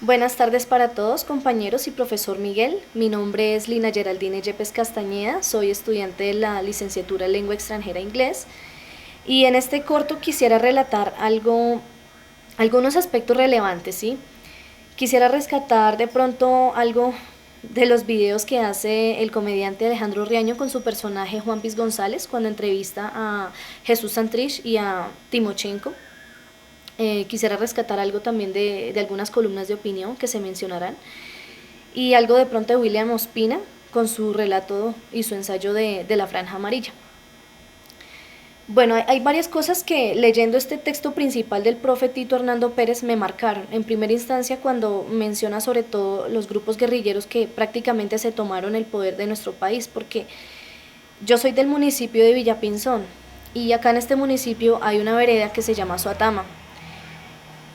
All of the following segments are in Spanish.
Buenas tardes para todos, compañeros y profesor Miguel. Mi nombre es Lina Geraldine Yepes Castañeda, soy estudiante de la licenciatura en Lengua Extranjera Inglés y en este corto quisiera relatar algunos aspectos relevantes, ¿sí? Quisiera rescatar de pronto algo de los videos que hace el comediante Alejandro Riaño con su personaje Juan Piz González cuando entrevista a Jesús Santrich y a Timochenko. Quisiera rescatar algo también de algunas columnas de opinión que se mencionarán y algo de pronto de William Ospina con su relato y su ensayo de la franja amarilla. Bueno, hay varias cosas que leyendo este texto principal del profe Tito Hernando Pérez me marcaron. En primera instancia cuando menciona sobre todo los grupos guerrilleros que prácticamente se tomaron el poder de nuestro país, porque yo soy del municipio de Villapinzón y acá en este municipio hay una vereda que se llama Suatama.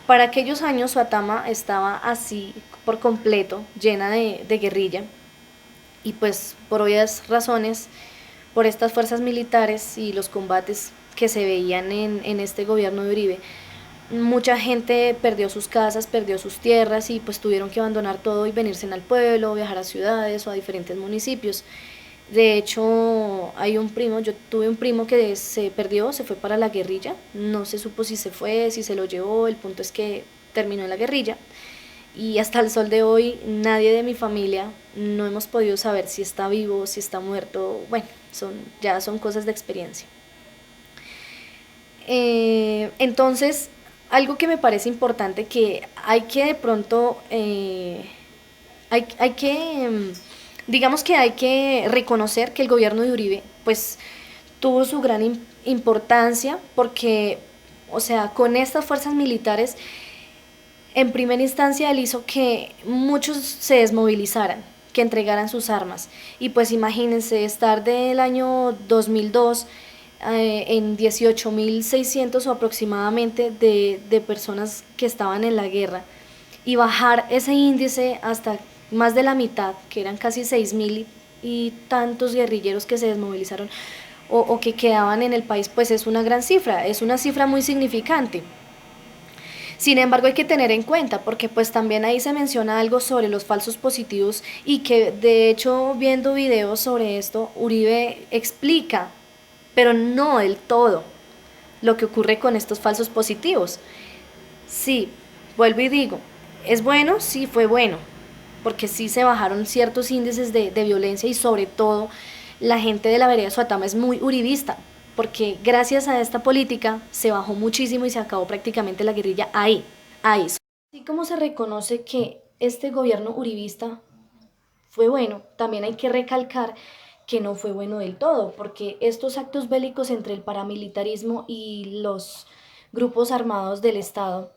Para aquellos años Suatama estaba así por completo, llena de guerrilla, y pues por obvias razones, por estas fuerzas militares y los combates que se veían en este gobierno de Uribe, mucha gente perdió sus casas, perdió sus tierras y pues tuvieron que abandonar todo y venirse al pueblo, viajar a ciudades o a diferentes municipios. De hecho, hay un primo, yo tuve un primo que se perdió, se fue para la guerrilla, no se supo si se fue, si se lo llevó, el punto es que terminó en la guerrilla y hasta el sol de hoy nadie de mi familia no hemos podido saber si está vivo, si está muerto, bueno, ya son cosas de experiencia. Entonces, algo que me parece importante que hay que de pronto, hay que, digamos que hay que reconocer que el gobierno de Uribe, pues, tuvo su gran importancia porque, o sea, con estas fuerzas militares, en primera instancia él hizo que muchos se desmovilizaran, que entregaran sus armas. Y pues imagínense estar del año 2002 en 18.600 o aproximadamente de personas que estaban en la guerra y bajar ese índice hasta más de la mitad, que eran casi 6.000 y tantos guerrilleros que se desmovilizaron o que quedaban en el país, pues es una gran cifra, es una cifra muy significante. Sin embargo, hay que tener en cuenta, porque pues también ahí se menciona algo sobre los falsos positivos y que de hecho viendo videos sobre esto, Uribe explica, pero no del todo, lo que ocurre con estos falsos positivos. Sí, vuelvo y digo, ¿es bueno? Sí, fue bueno, porque sí se bajaron ciertos índices de violencia y sobre todo la gente de la vereda de Suatama es muy uribista, porque gracias a esta política se bajó muchísimo y se acabó prácticamente la guerrilla ahí. Así como se reconoce que este gobierno uribista fue bueno, también hay que recalcar que no fue bueno del todo, porque estos actos bélicos entre el paramilitarismo y los grupos armados del Estado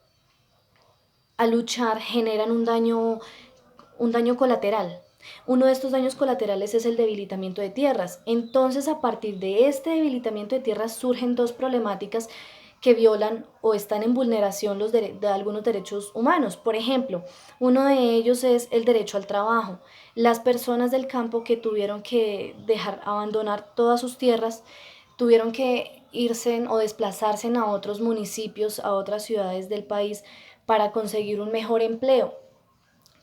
a luchar generan un daño colateral. Uno de estos daños colaterales es el debilitamiento de tierras. Entonces, a partir de este debilitamiento de tierras surgen dos problemáticas que violan o están en vulneración de algunos derechos humanos. Por ejemplo, uno de ellos es el derecho al trabajo. Las personas del campo que tuvieron que abandonar todas sus tierras, tuvieron que irse o desplazarse a otros municipios, a otras ciudades del país para conseguir un mejor empleo,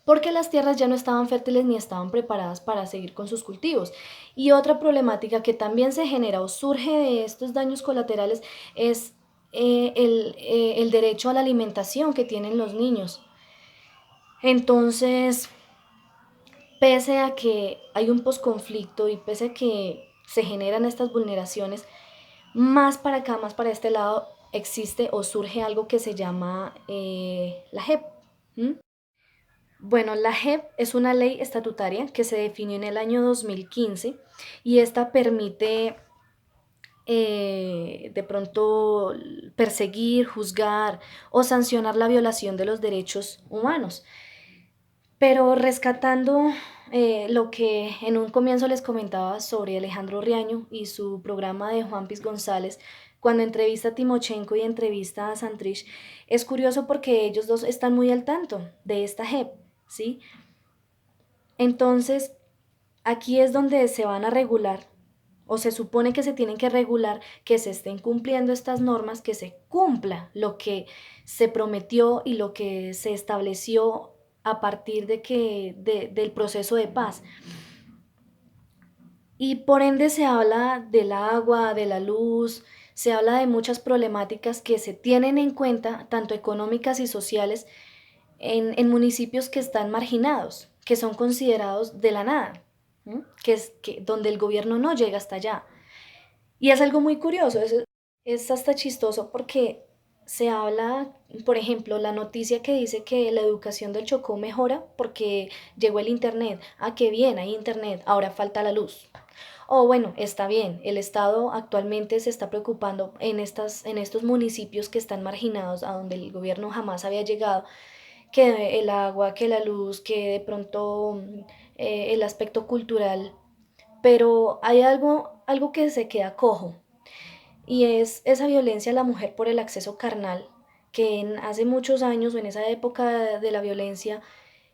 porque las tierras ya no estaban fértiles ni estaban preparadas para seguir con sus cultivos. Y otra problemática que también se genera o surge de estos daños colaterales es el derecho a la alimentación que tienen los niños. Entonces, pese a que hay un posconflicto y pese a que se generan estas vulneraciones, más para acá, más para este lado, existe o surge algo que se llama la JEP. ¿Mm? Bueno, la JEP es una ley estatutaria que se definió en el año 2015 y esta permite de pronto perseguir, juzgar o sancionar la violación de los derechos humanos. Pero rescatando lo que en un comienzo les comentaba sobre Alejandro Riaño y su programa de Juan Piz González, cuando entrevista a Timochenko y entrevista a Santrich, es curioso porque ellos dos están muy al tanto de esta JEP, ¿sí? Entonces, aquí es donde se van a regular, o se supone que se tienen que regular, que se estén cumpliendo estas normas, que se cumpla lo que se prometió y lo que se estableció a partir del proceso de paz. Y por ende se habla del agua, de la luz, se habla de muchas problemáticas que se tienen en cuenta, tanto económicas y sociales, en municipios que están marginados, que son considerados de la nada, ¿m? Donde el gobierno no llega hasta allá. Y es algo muy curioso, es hasta chistoso porque se habla, por ejemplo, la noticia que dice que la educación del Chocó mejora porque llegó el Internet. Ah, qué bien, hay Internet, ahora falta la luz. O bueno, está bien, el Estado actualmente se está preocupando en estos municipios que están marginados, a donde el gobierno jamás había llegado, que el agua, que la luz, que de pronto el aspecto cultural, pero hay algo que se queda cojo, y es esa violencia a la mujer por el acceso carnal, que hace muchos años o en esa época de la violencia,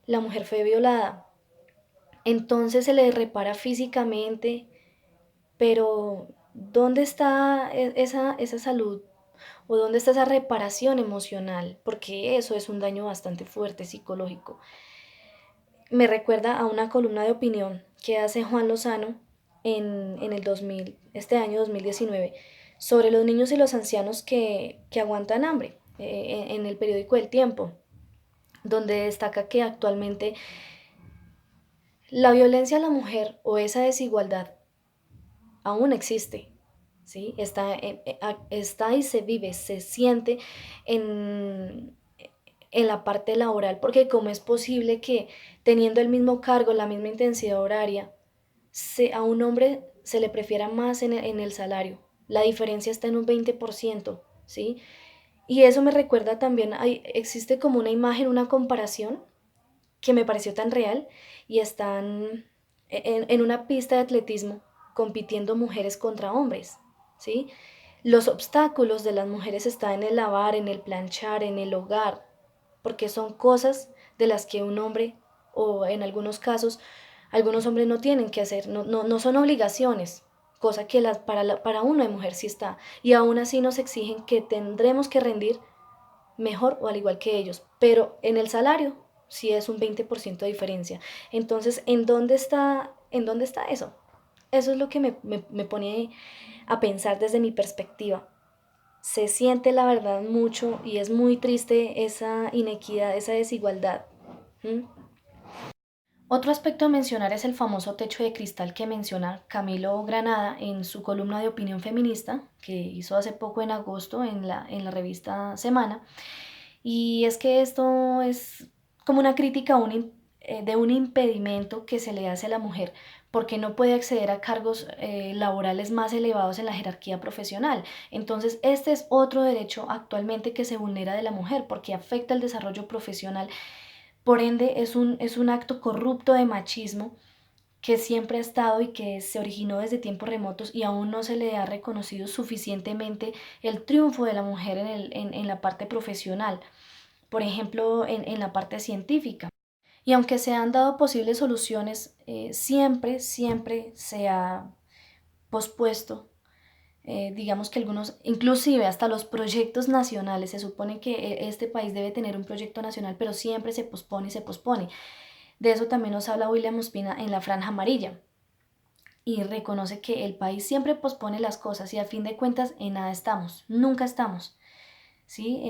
la mujer fue violada. Entonces se le repara físicamente, pero ¿dónde está esa salud? ¿O dónde está esa reparación emocional? Porque eso es un daño bastante fuerte psicológico. Me recuerda a una columna de opinión que hace Juan Lozano en el 2000, este año 2019, sobre los niños y los ancianos que aguantan hambre, en el periódico El Tiempo, donde destaca que actualmente la violencia a la mujer o esa desigualdad aún existe, ¿sí? Está y se vive, se siente en, en la parte laboral, porque cómo es posible que teniendo el mismo cargo, la misma intensidad horaria, a un hombre se le prefiera más en el salario. La diferencia está en un 20%, ¿sí? Y eso me recuerda también, existe como una imagen, una comparación que me pareció tan real, y están en una pista de atletismo compitiendo mujeres contra hombres, ¿sí? Los obstáculos de las mujeres están en el lavar, en el planchar, en el hogar, porque son cosas de las que un hombre, o en algunos casos, algunos hombres no tienen que hacer, no son obligaciones, cosa que para uno de mujer sí está, y aún así nos exigen que tendremos que rendir mejor o al igual que ellos, pero en el salario sí es un 20% de diferencia. Entonces, en dónde está eso? Eso es lo que me pone a pensar desde mi perspectiva. Se siente la verdad mucho y es muy triste esa inequidad, esa desigualdad. ¿Mm? Otro aspecto a mencionar es el famoso techo de cristal que menciona Camilo Granada en su columna de opinión feminista que hizo hace poco en agosto en la revista Semana. Y es que esto es como una crítica de un impedimento que se le hace a la mujer porque no puede acceder a cargos laborales más elevados en la jerarquía profesional. Entonces, este es otro derecho actualmente que se vulnera de la mujer porque afecta el desarrollo profesional. Por ende, es un acto corrupto de machismo que siempre ha estado y que se originó desde tiempos remotos, y aún no se le ha reconocido suficientemente el triunfo de la mujer en la parte profesional, por ejemplo, en la parte científica. Y aunque se han dado posibles soluciones, siempre se ha pospuesto. Digamos que algunos, inclusive hasta los proyectos nacionales, se supone que este país debe tener un proyecto nacional, pero siempre se pospone y se pospone. De eso también nos habla William Ospina en La Franja Amarilla, y reconoce que el país siempre pospone las cosas y a fin de cuentas en nada estamos, nunca estamos. ¿Sí?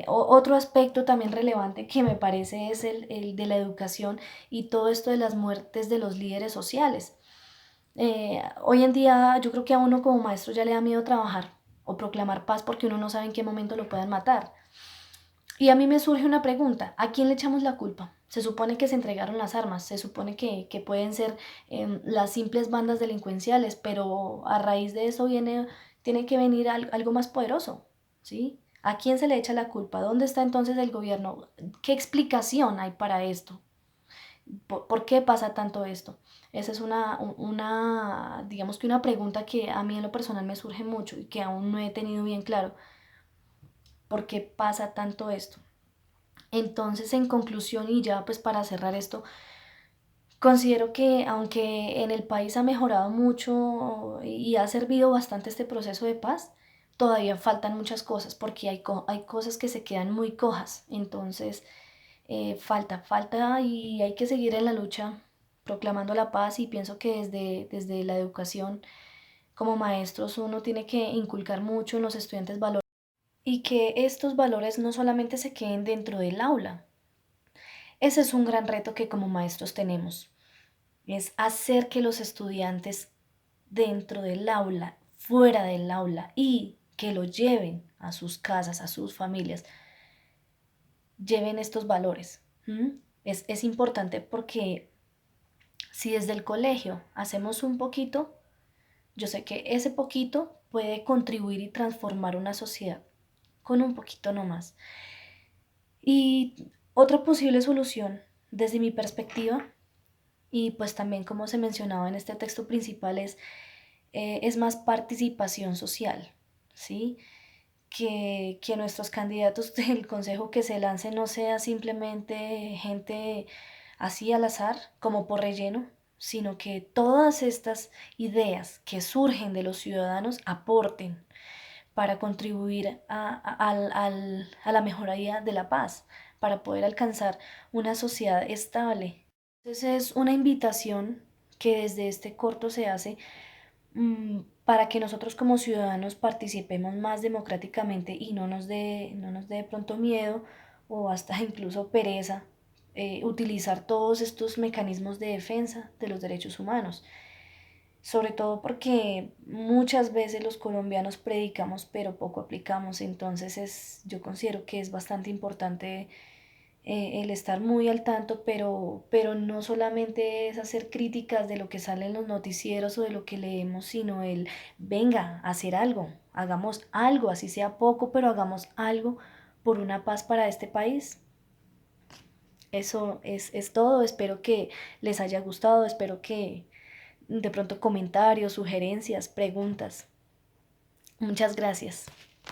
Otro aspecto también relevante que me parece es el de la educación y todo esto de las muertes de los líderes sociales. Hoy en día yo creo que a uno como maestro ya le da miedo trabajar o proclamar paz porque uno no sabe en qué momento lo puedan matar. Y a mí me surge una pregunta, ¿a quién le echamos la culpa? Se supone que se entregaron las armas, se supone que pueden ser las simples bandas delincuenciales, pero a raíz de eso tiene que venir algo más poderoso, ¿sí? ¿A quién se le echa la culpa? ¿Dónde está entonces el gobierno? ¿Qué explicación hay para esto? ¿Por qué pasa tanto esto? Esa es digamos que una pregunta que a mí en lo personal me surge mucho y que aún no he tenido bien claro. ¿Por qué pasa tanto esto? Entonces, en conclusión y ya pues para cerrar esto, considero que aunque en el país ha mejorado mucho y ha servido bastante este proceso de paz, todavía faltan muchas cosas porque hay cosas que se quedan muy cojas. Entonces, falta y hay que seguir en la lucha proclamando la paz y pienso que desde la educación como maestros uno tiene que inculcar mucho en los estudiantes valores y que estos valores no solamente se queden dentro del aula. Ese es un gran reto que como maestros tenemos, es hacer que los estudiantes dentro del aula, fuera del aula y que lo lleven a sus casas, a sus familias, lleven estos valores. ¿Mm? Es importante porque si desde el colegio hacemos un poquito, yo sé que ese poquito puede contribuir y transformar una sociedad con un poquito nomás. Y otra posible solución, desde mi perspectiva, y pues también como se mencionaba en este texto principal, es más participación social, ¿sí? Que nuestros candidatos del consejo que se lancen no sea simplemente gente así al azar, como por relleno, sino que todas estas ideas que surgen de los ciudadanos aporten para contribuir a la mejoría de la paz, para poder alcanzar una sociedad estable. Entonces es una invitación que desde este corto se hace para que nosotros como ciudadanos participemos más democráticamente y no nos dé de pronto miedo o hasta incluso pereza utilizar todos estos mecanismos de defensa de los derechos humanos. Sobre todo porque muchas veces los colombianos predicamos pero poco aplicamos, entonces yo considero que es bastante importante el estar muy al tanto, pero no solamente es hacer críticas de lo que sale en los noticieros o de lo que leemos, sino el, venga, hacer algo, hagamos algo, así sea poco, pero hagamos algo por una paz para este país. Eso es todo, espero que les haya gustado, espero que de pronto comentarios, sugerencias, preguntas. Muchas gracias.